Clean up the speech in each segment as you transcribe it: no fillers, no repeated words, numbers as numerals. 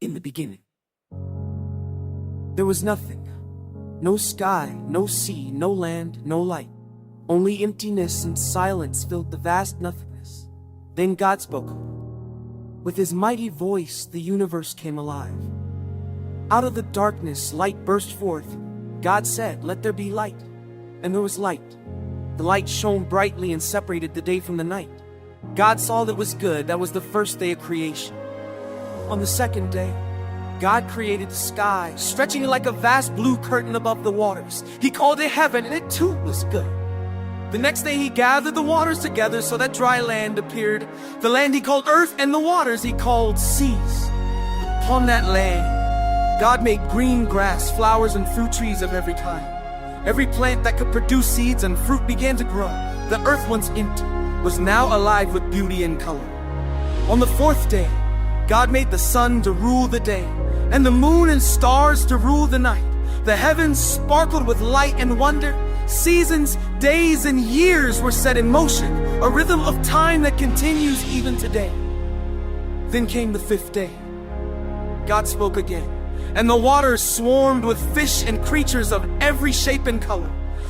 In the beginning, there was nothing. No sky, no sea, no land, no light. Only emptiness and silence filled the vast nothingness. Then God spoke. With his mighty voice, the universe came alive. Out of the darkness, light burst forth. God said, "Let there be light." And there was light. The light shone brightly and separated the day from the night. God saw that it was good. That was the first day of creation. On the second day, God created the sky, stretching it like a vast blue curtain above the waters. He called it heaven, and it too was good. The next day he gathered the waters together so that dry land appeared. The land he called earth, and the waters he called seas. Upon that land, God made green grass, flowers, and fruit trees of every kind. Every plant that could produce seeds and fruit began to grow. The earth, once empty, was now alive with beauty and color. On the fourth day, God made the sun to rule the day, and the moon and stars to rule the night. The heavens sparkled with light and wonder. Seasons, days, and years were set in motion, a rhythm of time that continues even today. Then came the fifth day. God spoke again, and the waters swarmed with fish and creatures of every shape and color.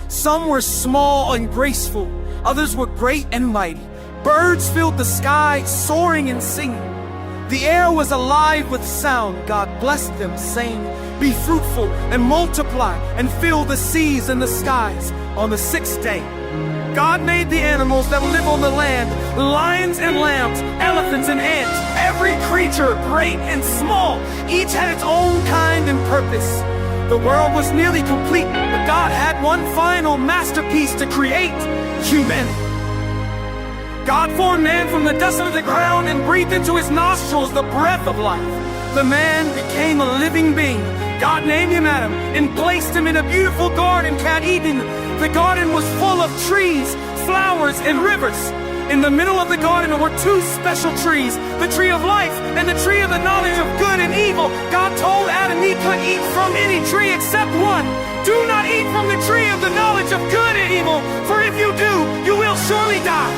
Some were small and graceful, others were great and mighty. Birds filled the sky, soaring and singing. The air was alive with sound. God blessed them, saying, "Be fruitful and multiply and fill the seas and the skies." On the sixth day, God made the animals that live on the land, lions and lambs, elephants and ants, every creature, great and small. Each had its own kind and purpose. The world was nearly complete, but God had one final masterpiece to create: humanity. God formed man from the dust of the ground and breathed into his nostrils the breath of life. The man became a living being. God named him Adam and placed him in a beautiful garden called Eden. The garden was full of trees, flowers, and rivers. In the middle of the garden were two special trees, the tree of life and the tree of the knowledge of good and evil. God told Adam he could eat from any tree except one. "Do not eat from the tree of the knowledge of good and evil, for if you do, you will surely die."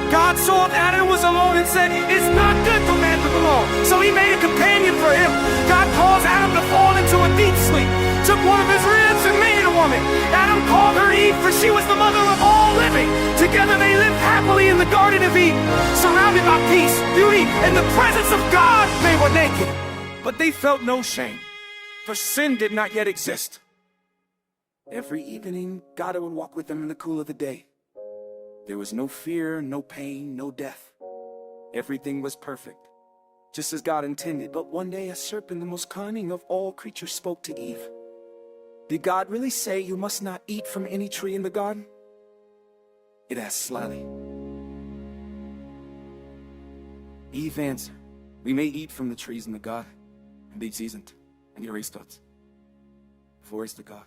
God saw that Adam was alone and said, "It's not good for man to be alone." So he made a companion for him. God caused Adam to fall into a deep sleep, took one of his ribs and made a woman. Adam called her Eve, for she was the mother of all living. Together they lived happily in the Garden of Eden, surrounded by peace, beauty, and the presence of God. They were naked, but they felt no shame, for sin did not yet exist. Every evening, God would walk with them in the cool of the day. There was no fear, no pain, no death. Everything was perfect, just as God intended. But one day a serpent, the most cunning of all creatures, spoke to Eve. "Did God really say you must not eat from any tree in the garden?" It asked slyly. Eve answered, "We may eat from the trees in the garden, and they seasoned, and erase thoughts. For is the God."